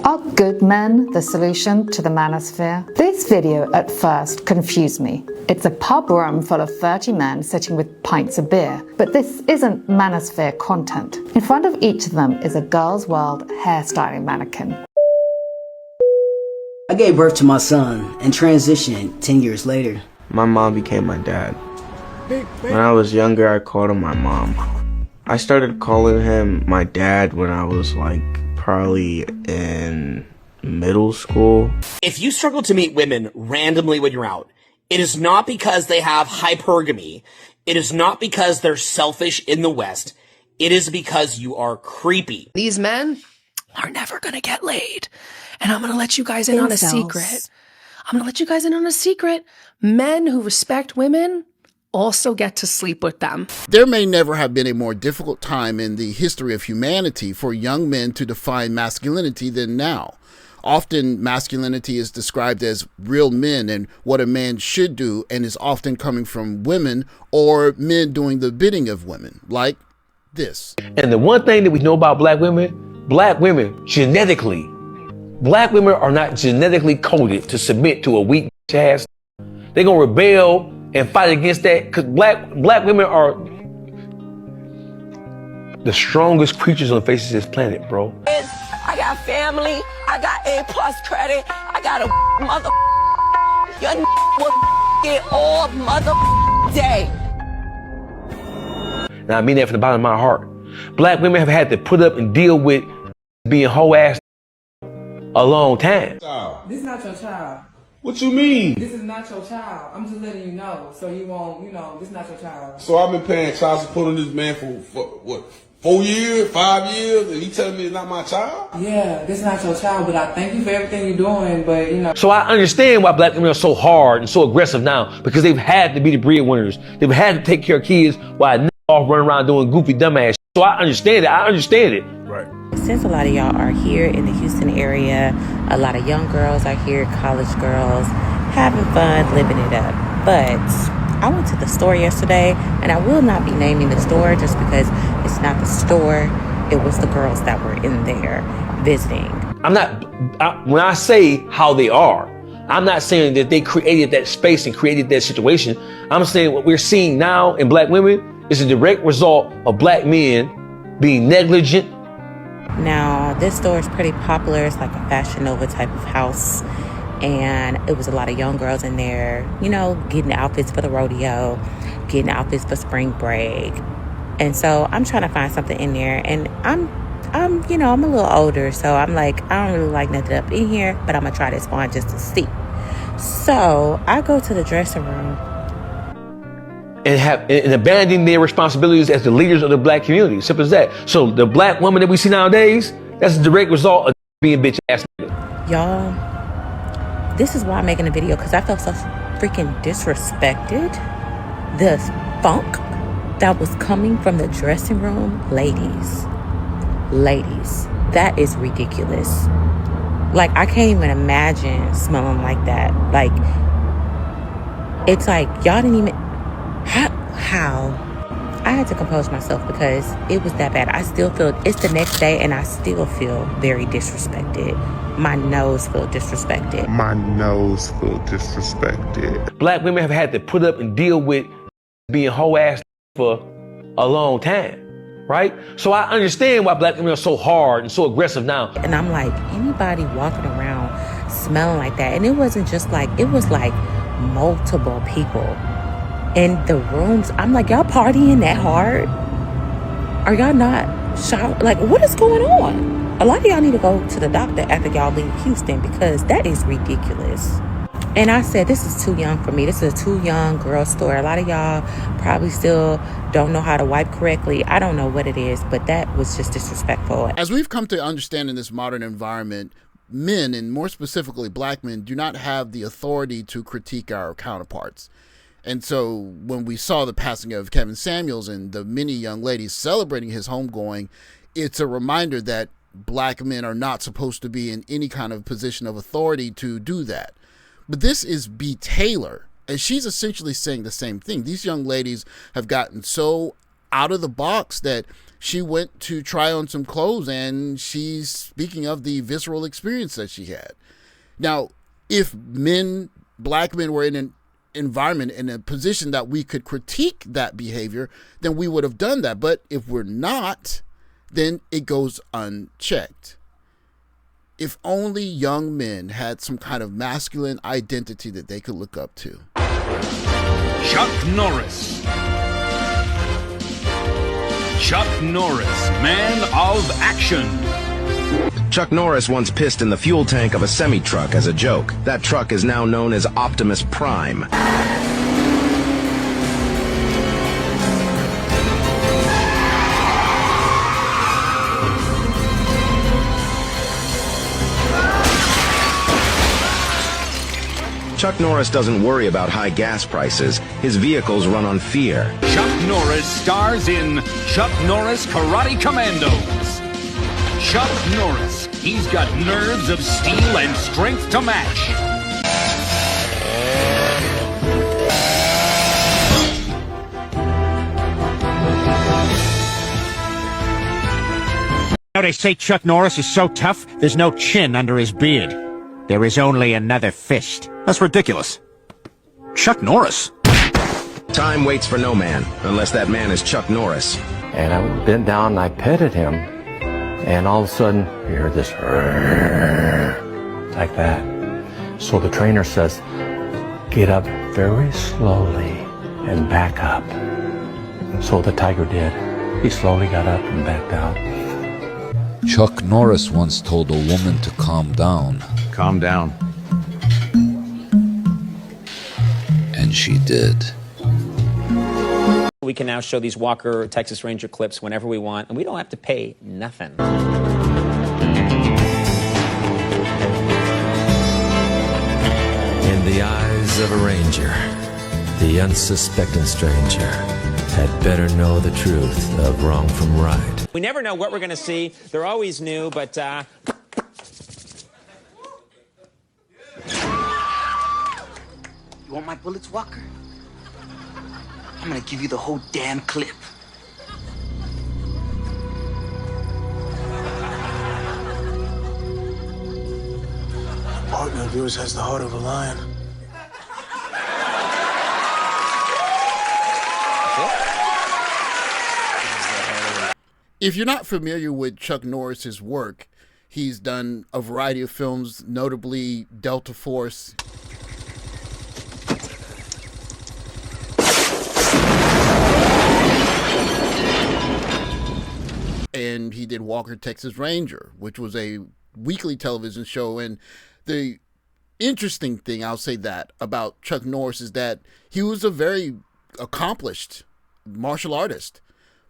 Are good men the solution to the manosphere? This video at first confused me. It's a pub room full of 30 men sitting with pints of beer, but this isn't manosphere content. In front of each of them is a Girls' World hairstyling mannequin. I gave birth to my son and transitioned 10 years later. My mom became my dad. When I was younger, I called him my mom. I started calling him my dad when I was probably in middle school. If you struggle to meet women randomly when you're out, it is not because they have hypergamy. It is not because they're selfish in the West. It is because you are creepy. These men are never gonna get laid. And I'm gonna let you guys in on a secret. I'm gonna let you guys in on a secret. Men who respect women also get to sleep with them. There may never have been a more difficult time in the history of humanity for young men to define masculinity than now. Often masculinity is described as real men and what a man should do, and is often coming from women or men doing the bidding of women, like this. And the one thing that we know about black women genetically, black women are not genetically coded to submit to a weak ass. They're gonna rebel and fight against that, because black women are the strongest creatures on the face of this planet, bro. I got family, I got A+ credit, I got a mother. Your will get all mother day. Now I mean that from the bottom of my heart. Black women have had to put up and deal with being hoe ass a long time. This is not your child. What you mean? This is not your child. I'm just letting you know, so you won't, this is not your child. So I've been paying child support on this man for what, 4 years, 5 years, and he telling me it's not my child? Yeah, this is not your child, but I thank you for everything you're doing, but So I understand why black women are so hard and so aggressive now, because they've had to be the breadwinners. They've had to take care of kids while off running around doing goofy dumbass. So I understand it. Right. Since a lot of y'all are here in the Houston area, a lot of young girls are here, college girls, having fun, living it up. But I went to the store yesterday, and I will not be naming the store just because it's not the store. It was the girls that were in there visiting. When I say how they are, I'm not saying that they created that space and created that situation. I'm saying what we're seeing now in black women is a direct result of black men being negligent. Now, this store is pretty popular. It's like a Fashion Nova type of house. And it was a lot of young girls in there, getting outfits for the rodeo, getting outfits for spring break. And so I'm trying to find something in there. And I'm a little older. So I'm like, I don't really like nothing up in here, but I'm going to try this on just to see. So I go to the dressing room. And abandoning their responsibilities as the leaders of the black community. Simple as that. So the black woman that we see nowadays, that's a direct result of being bitch ass nigga. Y'all, this is why I'm making a video, because I felt so freaking disrespected. The funk that was coming from the dressing room, ladies, that is ridiculous. Like, I can't even imagine smelling like that. Like, it's like, y'all didn't even... How? I had to compose myself because it was that bad. I still feel, it's the next day and I still feel very disrespected. My nose feel disrespected. Black women have had to put up and deal with being hoe ass for a long time, right? So I understand why black women are so hard and so aggressive now. And I'm like, anybody walking around smelling like that? And it wasn't just like, it was like multiple people in the rooms. I'm like, y'all partying that hard? Are y'all not shocked? Like, what is going on? A lot of y'all need to go to the doctor after y'all leave Houston, because that is ridiculous. And I said, this is too young for me. This is a too young girl store. A lot of y'all probably still don't know how to wipe correctly. I don't know what it is, but that was just disrespectful. As we've come to understand in this modern environment, men, and more specifically black men, do not have the authority to critique our counterparts. And so when we saw the passing of Kevin Samuels and the many young ladies celebrating his homegoing, it's a reminder that black men are not supposed to be in any kind of position of authority to do that. But this is B. Taylor, and she's essentially saying the same thing. These young ladies have gotten so out of the box that she went to try on some clothes, and she's speaking of the visceral experience that she had. Now, if black men were in an environment, in a position that we could critique that behavior, then we would have done that. But if we're not, then it goes unchecked. If only young men had some kind of masculine identity that they could look up to. Chuck Norris. Chuck Norris, man of action. Chuck Norris once pissed in the fuel tank of a semi-truck as a joke. That truck is now known as Optimus Prime. Chuck Norris doesn't worry about high gas prices. His vehicles run on fear. Chuck Norris stars in Chuck Norris Karate Commandos. Chuck Norris, he's got nerves of steel and strength to match. Now they say Chuck Norris is so tough, there's no chin under his beard. There is only another fist. That's ridiculous. Chuck Norris. Time waits for no man, unless that man is Chuck Norris. And I bent down and I petted him, and all of a sudden, you hear this like that. So the trainer says, get up very slowly and back up. So the tiger did. He slowly got up and backed out. Chuck Norris once told a woman to calm down. Calm down. And she did. We can now show these Walker Texas Ranger clips whenever we want, and we don't have to pay nothing. In the eyes of a ranger, the unsuspecting stranger had better know the truth of wrong from right. We never know what we're going to see. They're always new, but You want my bullets, Walker? I'm gonna give you the whole damn clip. Partner of yours has the heart of a lion. If you're not familiar with Chuck Norris's work, he's done a variety of films, notably Delta Force. And he did Walker Texas Ranger, which was a weekly television show. And the interesting thing, I'll say that, about Chuck Norris is that he was a very accomplished martial artist.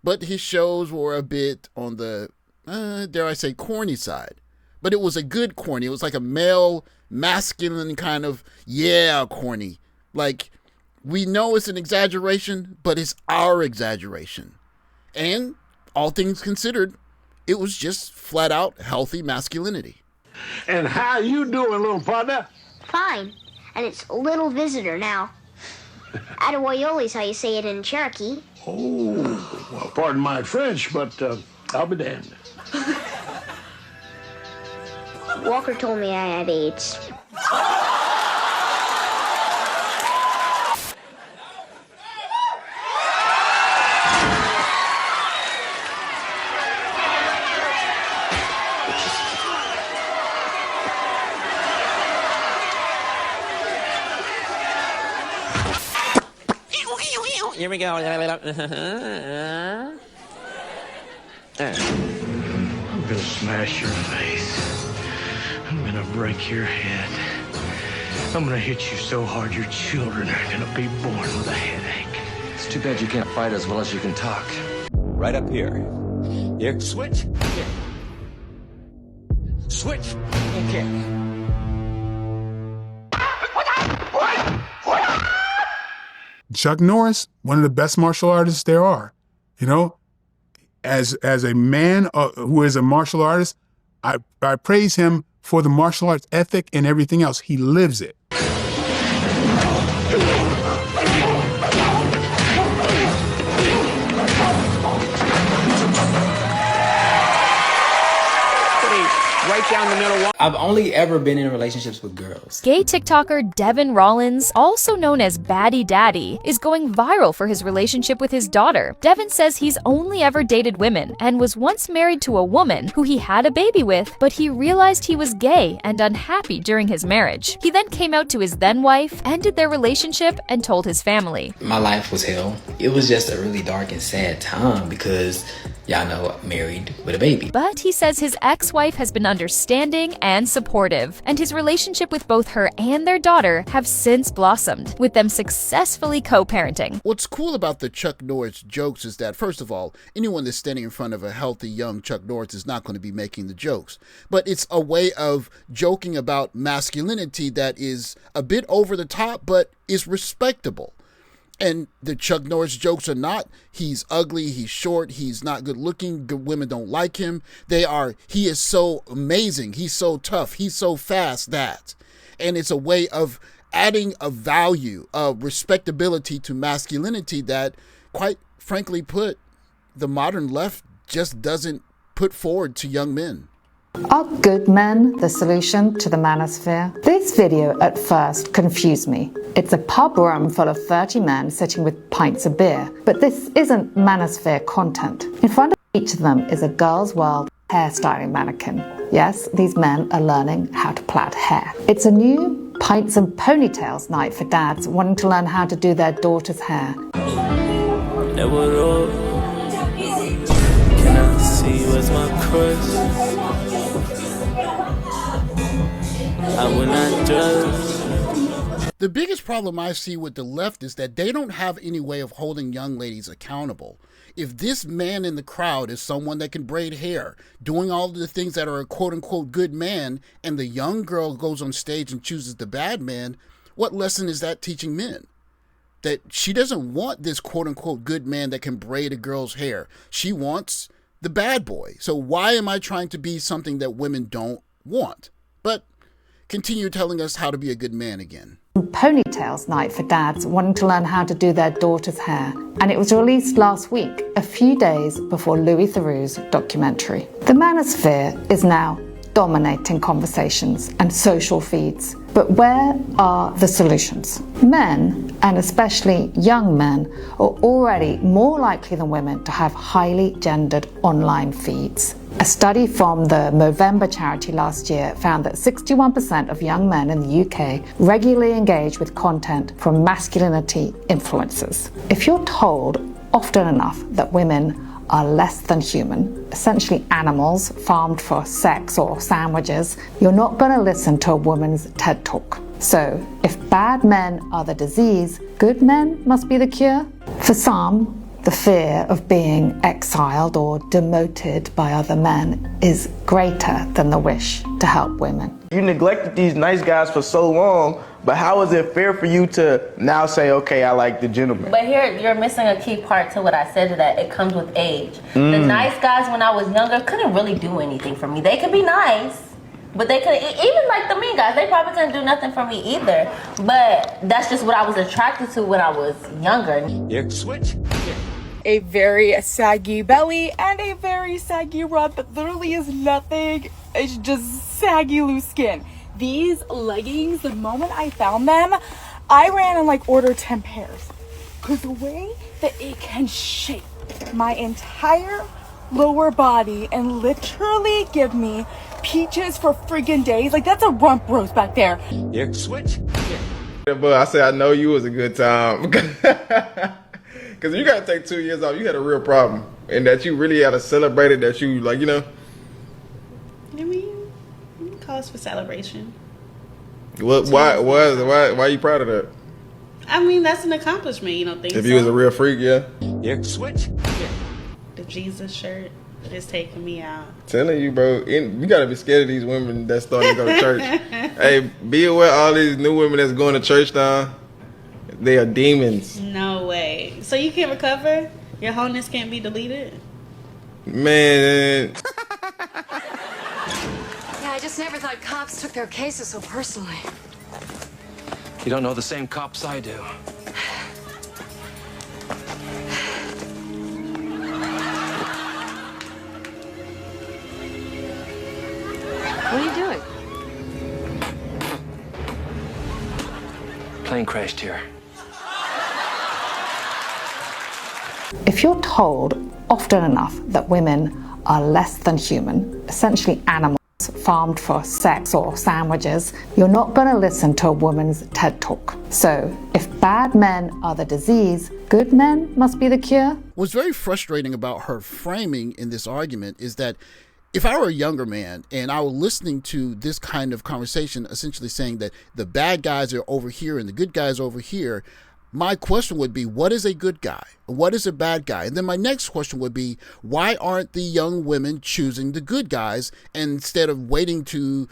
But his shows were a bit on the, dare I say, corny side. But it was a good corny. It was like a male, masculine kind of, yeah, corny. Like, we know it's an exaggeration, but it's our exaggeration. And all things considered, it was just flat out healthy masculinity. And how you doing, little partner? Fine. And it's little visitor now. Attaboyoli's how you say it in Cherokee. Oh, well, pardon my French, but I'll be damned. Walker told me I had AIDS. Here we go. I'm gonna smash your face. I'm gonna break your head. I'm gonna hit you so hard your children are gonna be born with a headache. It's too bad you can't fight as well as you can talk. Right up here. Here. Switch. Here. Switch. Okay. Chuck Norris, one of the best martial artists there are. You know, as a man who is a martial artist, I praise him for the martial arts ethic and everything else. He lives it. down the middle. I've only ever been in relationships with girls. Gay TikToker Devin Rollins, also known as Baddie Daddy, is going viral for his relationship with his daughter. Devin says he's only ever dated women and was once married to a woman who he had a baby with, but he realized he was gay and unhappy during his marriage. He then came out to his then wife, ended their relationship, and told his family. My life was hell. It was just a really dark and sad time because, y'all know, married with a baby. But he says his ex-wife has been understanding and supportive, and his relationship with both her and their daughter have since blossomed, with them successfully co-parenting. What's cool about the Chuck Norris jokes is that, first of all, anyone that's standing in front of a healthy young Chuck Norris is not going to be making the jokes. But it's a way of joking about masculinity that is a bit over the top, but is respectable. And the Chuck Norris jokes are not, he's ugly, he's short, he's not good looking, good women don't like him. They are, he is so amazing, he's so tough, he's so fast, that. And it's a way of adding a value, of respectability to masculinity that, quite frankly put, the modern left just doesn't put forward to young men. Are good men the solution to the manosphere? This video at first confused me. It's a pub room full of 30 men sitting with pints of beer, but this isn't manosphere content. In front of each of them is a girl's world hairstyling mannequin. Yes, these men are learning how to plait hair. It's a new pints and ponytails night for dads wanting to learn how to do their daughter's hair. Can I see what's my crush? I will not judge. The biggest problem I see with the left is that they don't have any way of holding young ladies accountable. If this man in the crowd is someone that can braid hair, doing all of the things that are a quote-unquote good man, and the young girl goes on stage and chooses the bad man, what lesson is that teaching men? That she doesn't want this quote-unquote good man that can braid a girl's hair. She wants the bad boy. So why am I trying to be something that women don't want? But continue telling us how to be a good man again. Ponytails night for dads wanting to learn how to do their daughter's hair. And it was released last week, a few days before Louis Theroux's documentary. The manosphere is now dominating conversations and social feeds. But where are the solutions? Men, and especially young men, are already more likely than women to have highly gendered online feeds. A study from the Movember charity last year found that 61% of young men in the UK regularly engage with content from masculinity influencers. If you're told often enough that women are less than human, essentially animals farmed for sex or sandwiches, you're not going to listen to a woman's TED Talk. So, if bad men are the disease, good men must be the cure? For some, the fear of being exiled or demoted by other men is greater than the wish to help women. You neglected these nice guys for so long, but how is it fair for you to now say, okay, I like the gentleman? But here, you're missing a key part to what I said to that. It comes with age. The nice guys when I was younger couldn't really do anything for me. They could be nice, but they couldn't, even like the mean guys, they probably couldn't do nothing for me either. But that's just what I was attracted to when I was younger. Yeah, switch. A very saggy belly and a very saggy rod that literally is nothing. It's just saggy loose skin. These leggings, the moment I found them, I ran and like ordered 10 pairs. Because the way that it can shape my entire lower body and literally give me peaches for friggin' days. Like that's a rump roast back there. Yeah, switch. But I said I know you was a good time. Because you got to take 2 years off. You had a real problem. And that you really had to celebrate it, that you, like, you know. I mean, cause for celebration. What? Why are you proud of that? I mean, that's an accomplishment, you don't think so? If you was a real freak, yeah. Yeah, switch. The Jesus shirt is taking me out. Telling you, bro, you got to be scared of these women that's starting to go to church. Hey, be aware all these new women that's going to church now. They are demons. No way. So you can't recover? Your wholeness can't be deleted? Man. Yeah, I just never thought cops took their cases so personally. You don't know the same cops I do. What are you doing? Plane crashed here. If you're told often enough that women are less than human, essentially animals farmed for sex or sandwiches, you're not going to listen to a woman's TED Talk. So, if bad men are the disease, good men must be the cure. What's very frustrating about her framing in this argument is that if I were a younger man and I were listening to this kind of conversation, essentially saying that the bad guys are over here and the good guys are over here, my question would be, what is a good guy? What is a bad guy? And then my next question would be, why aren't the young women choosing the good guys instead of waiting to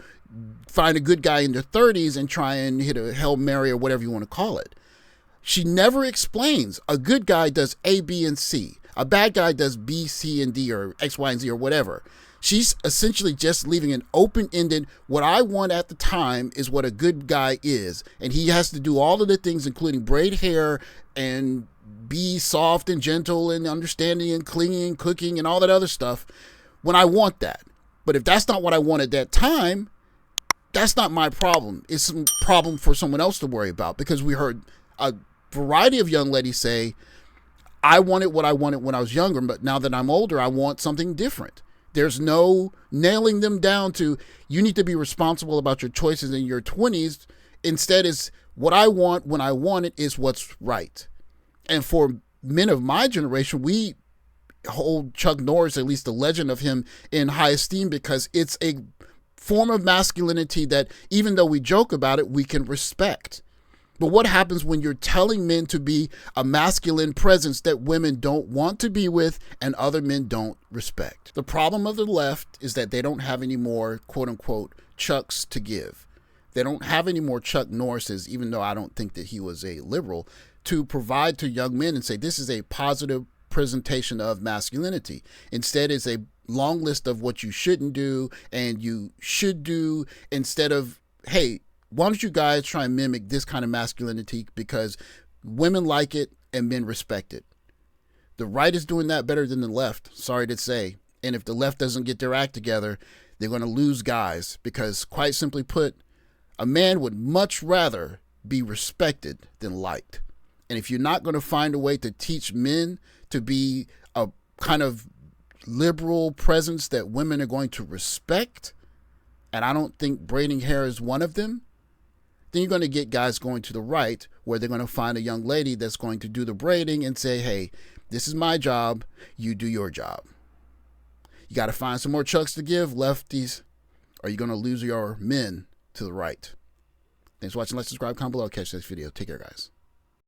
find a good guy in their 30s and try and hit a Hail Mary or whatever you want to call it? She never explains a good guy does A, B, and C. A bad guy does B, C, and D, or X, Y, and Z, or whatever. She's essentially just leaving an open-ended, what I want at the time is what a good guy is. And he has to do all of the things, including braid hair and be soft and gentle and understanding and clingy and cooking and all that other stuff when I want that. But if that's not what I want at that time, that's not my problem. It's some problem for someone else to worry about, because we heard a variety of young ladies say, I wanted what I wanted when I was younger, but now that I'm older, I want something different. There's no nailing them down to, you need to be responsible about your choices in your 20s. Instead, it's what I want when I want it is what's right. And for men of my generation, we hold Chuck Norris, at least the legend of him, in high esteem, because it's a form of masculinity that, even though we joke about it, we can respect. But what happens when you're telling men to be a masculine presence that women don't want to be with and other men don't respect? The problem of the left is that they don't have any more, quote unquote, Chucks to give. They don't have any more Chuck Norrises, even though I don't think that he was a liberal, to provide to young men and say, this is a positive presentation of masculinity. Instead, it's a long list of what you shouldn't do and you should do, instead of, hey, why don't you guys try and mimic this kind of masculinity, because women like it and men respect it. The right is doing that better than the left, sorry to say. And if the left doesn't get their act together, they're going to lose guys, because quite simply put, a man would much rather be respected than liked. And if you're not going to find a way to teach men to be a kind of liberal presence that women are going to respect, and I don't think braiding hair is one of them, then you're going to get guys going to the right, where they're going to find a young lady that's going to do the braiding and say, hey, this is my job, you do your job. You got to find some more Chucks to give, lefties, or you're going to lose your men to the right. Thanks for watching. Like, subscribe, comment below. Catch this video. Take care, guys.